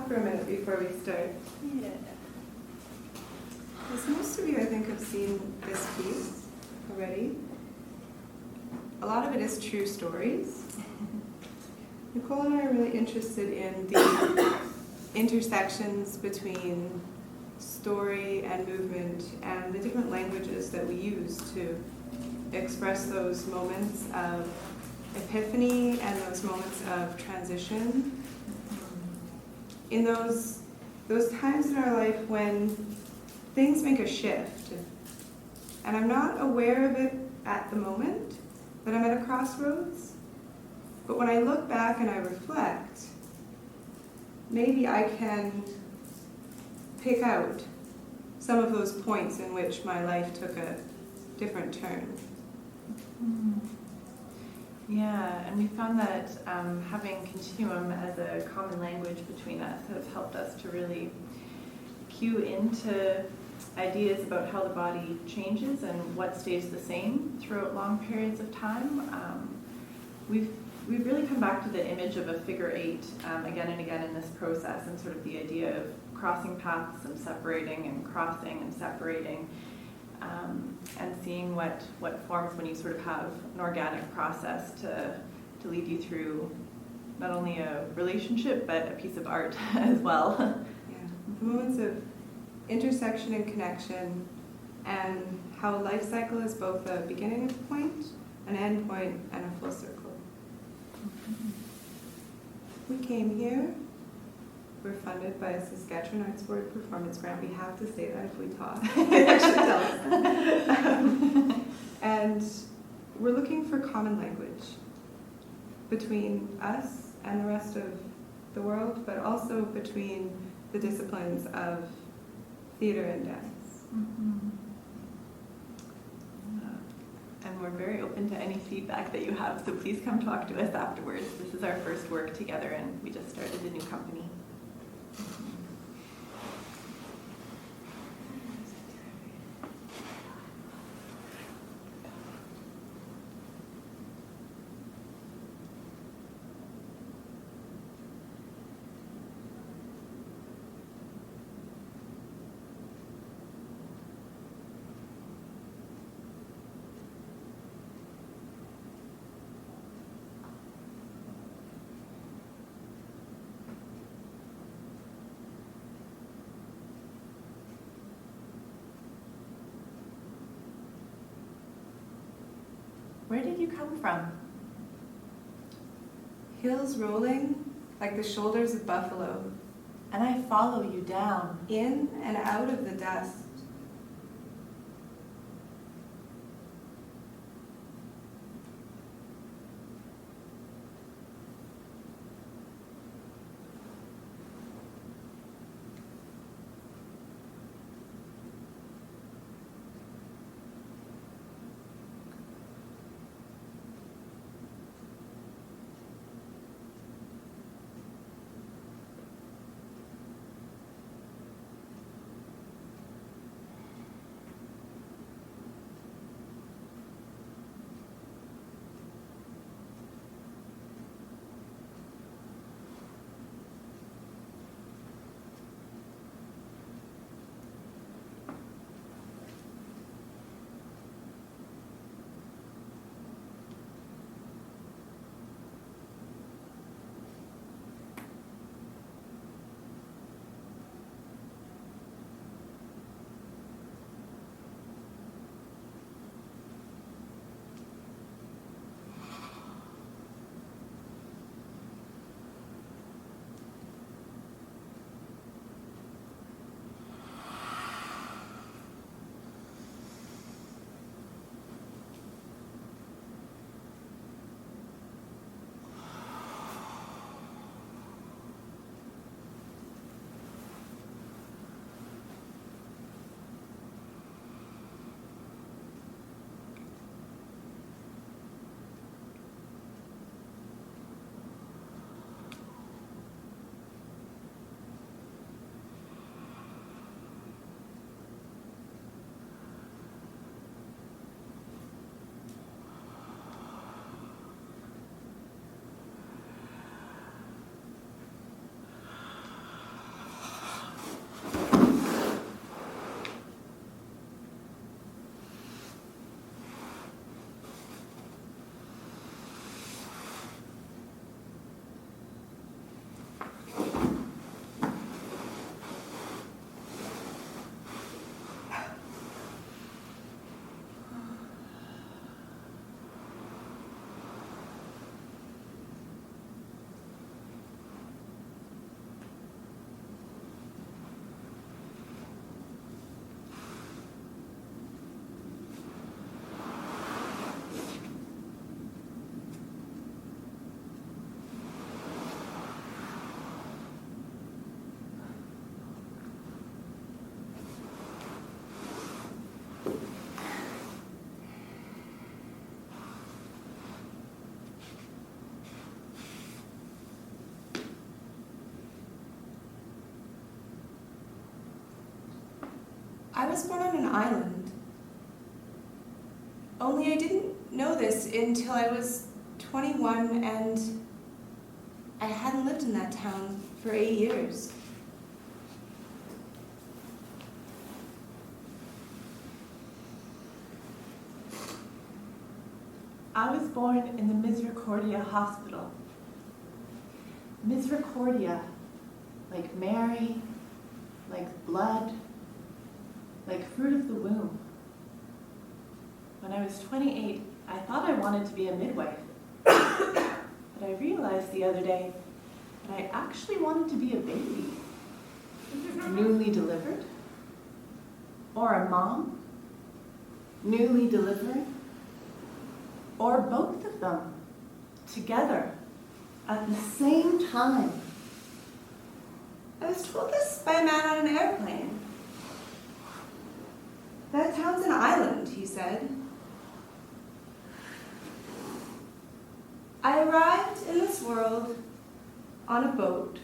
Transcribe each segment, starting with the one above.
talk for a minute before we start? Yeah. As most of you, I think, have seen this piece already. A lot of it is true stories. Nicole and I are really interested in the intersections between story and movement and the different languages that we use to express those moments of epiphany and those moments of transition. In those times in our life when things make a shift, and I'm not aware of it at the moment, but I'm at a crossroads. But when I look back and I reflect, maybe I can pick out some of those points in which my life took a different turn. Yeah, and we found that having continuum as a common language between us has helped us to really cue into ideas about how the body changes and what stays the same throughout long periods of time. We've really come back to the image of a figure eight again and again in this process, and sort of the idea of crossing paths and separating and crossing and separating, and seeing what forms when you sort of have an organic process to lead you through not only a relationship but a piece of art as well. Yeah, moments of intersection and connection, and how a life cycle is both a beginning point, an end point, and a full circle. We came here. We're funded by a Saskatchewan Arts Board performance grant. We have to say that if we talk. It actually tells us. And we're looking for common language between us and the rest of the world, but also between the disciplines of theater and dance. And we're very open to any feedback that you have, so please come talk to us afterwards. This is our first work together, and we just started a new company. Where did you come from? Hills rolling like the shoulders of buffalo, And I follow you down. in and out of the dust. I was born on an island. Only I didn't know this until I was 21 and I hadn't lived in that town for 8 years. I was born in the Misericordia Hospital. Misericordia, like Mary, like blood, like fruit of the womb. When I was 28, I thought I wanted to be a midwife. But I realized the other day that I actually wanted to be a baby. Newly delivered. Or a mom. Newly delivered. Or both of them. Together. At the same time. I was told this by a man on an airplane. That town's an island, he said. I arrived in this world on a boat,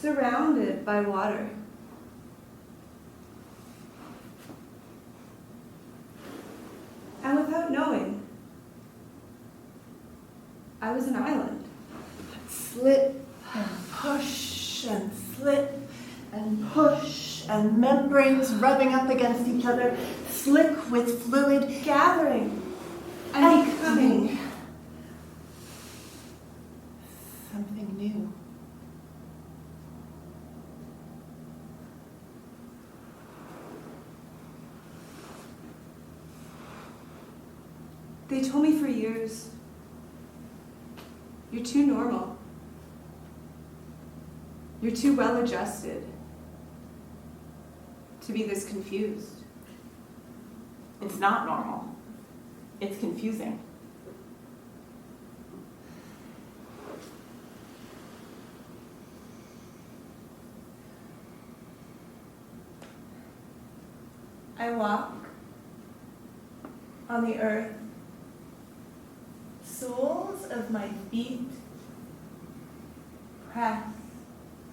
surrounded by water. And without knowing, I was an island. Slip and push and slip and push and membranes rubbing up against each other, slick with fluid, Gathering and becoming. Something new. They told me for years, you're too normal. You're too well adjusted to be this confused. It's not normal. It's confusing. I walk on the earth. Soles of my feet press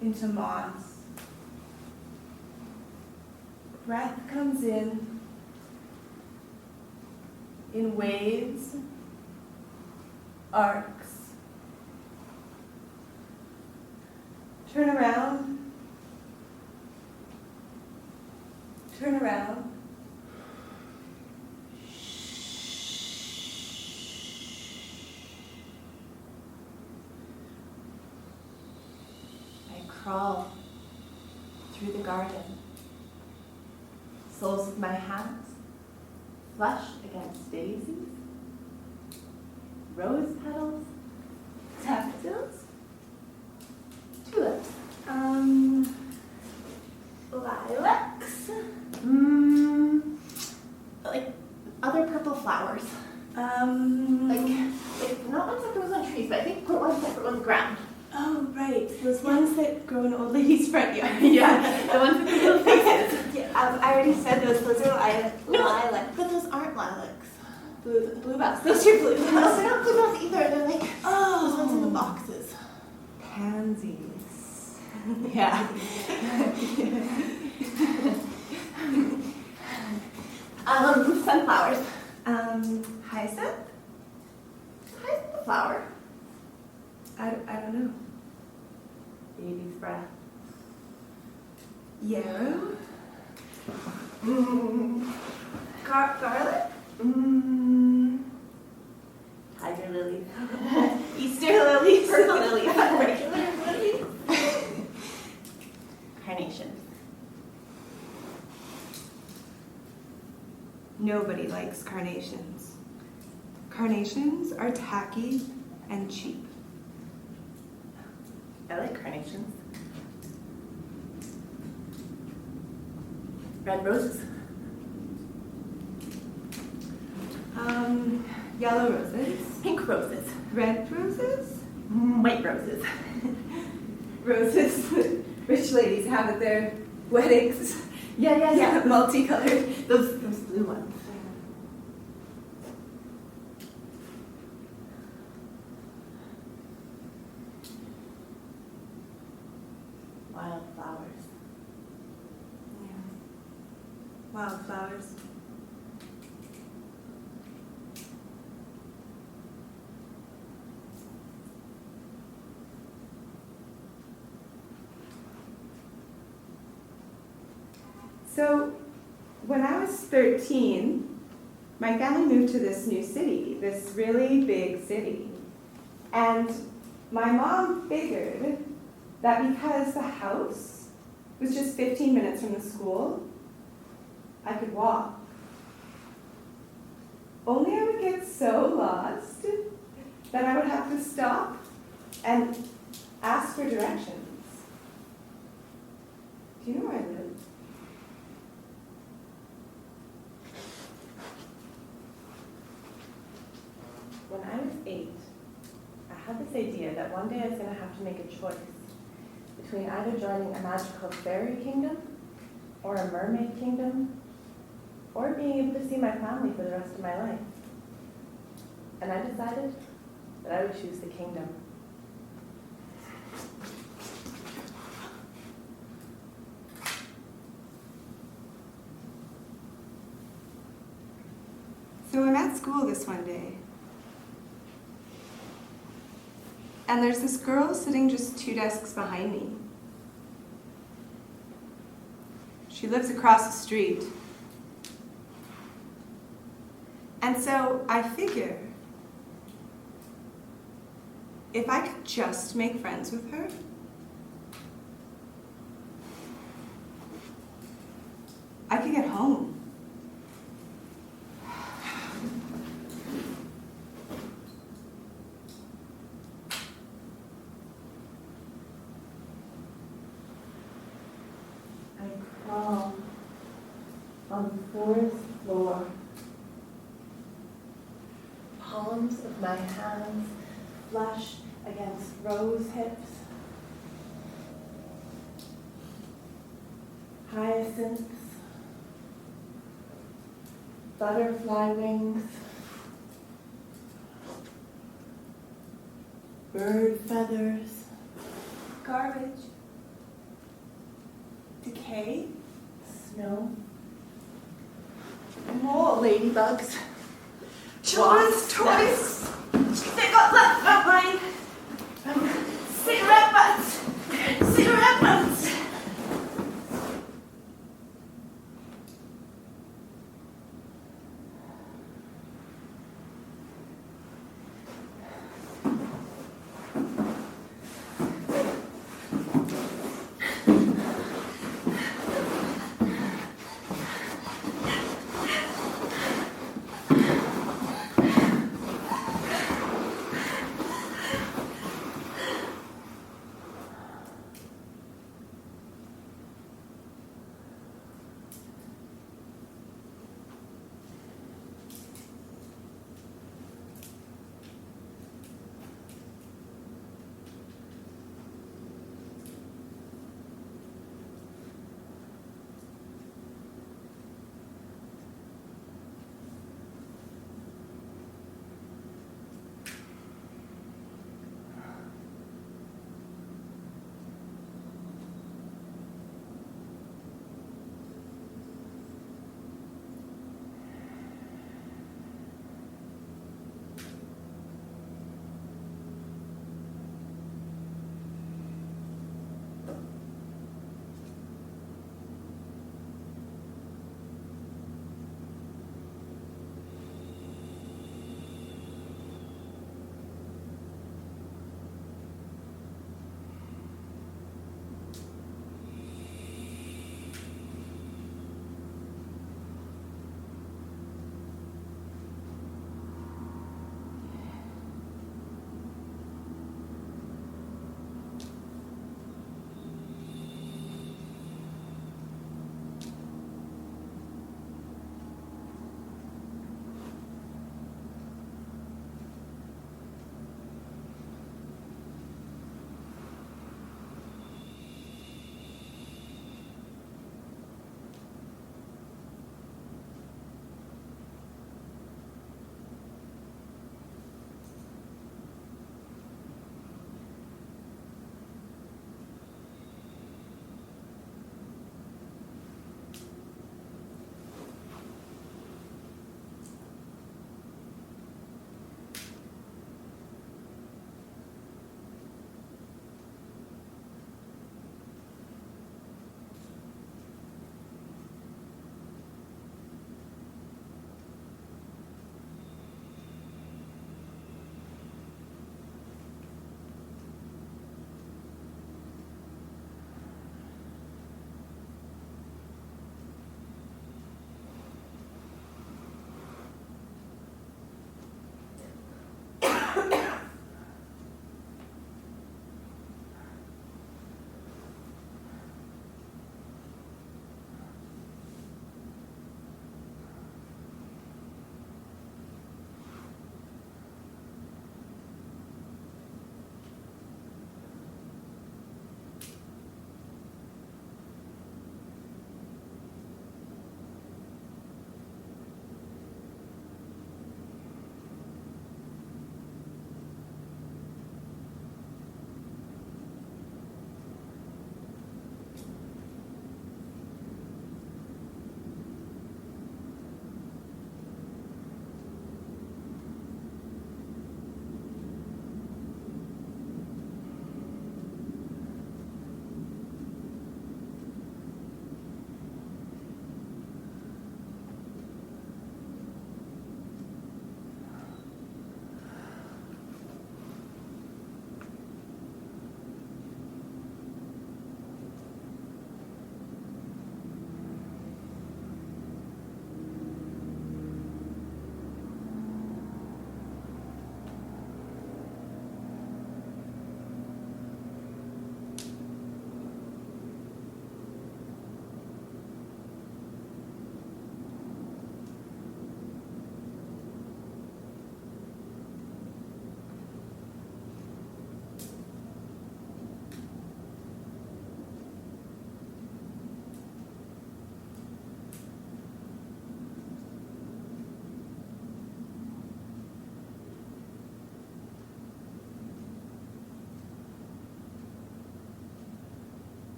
into moss. Breath comes in waves, arcs. Turn around. Turn around. I crawl through the garden. Soles of my hands flush against daisies, rose petals, daffodils, tulips, Lilacs. like other purple flowers. Like not ones that grows on trees, but I think ones that grow on the ground. Oh, right. Those ones that grow in old ladies' front yard. Yeah, the ones with the little faces. Yeah, I already said those. Those are lilacs. But those aren't lilacs. Bluebells. Those are bluebells. No, they're not bluebells either. They're like Oh. those ones in the boxes. Pansies. Yeah. Sunflowers. Hyacinth? Hyacinth the flower. I don't know. Baby's breath. Yarrow? Garlic? Tiger lilies. Easter lilies. Purple lilies. Regular lilies. Carnations. Nobody likes carnations. Carnations are tacky and cheap. I like carnations. Red roses. Yellow roses. Pink roses. Red roses. White roses. Roses that rich ladies have at their weddings. Yeah. Multicolored. Those blue ones. wildflowers. So, when I was 13, my family moved to this new city, this really big city. And my mom figured that because the house was just 15 minutes from the school, I could walk. Only I would get so lost that I would have to stop and ask for directions. Do you know where I live? When I was 8, I had this idea that one day I was going to have to make a choice between either joining a magical fairy kingdom or a mermaid kingdom or being able to see my family for the rest of my life. And I decided that I would choose the kingdom. So I'm at school this one day. And there's this girl sitting just 2 desks behind me. She lives across the street. And so I figure, if I could just make friends with her, I could get home. I crawl on the 4th floor. Palms of my hands flush against rose hips. Hyacinths. Butterfly wings. Bird feathers. Garbage. Decay. Snow. More ladybugs. Children's toys.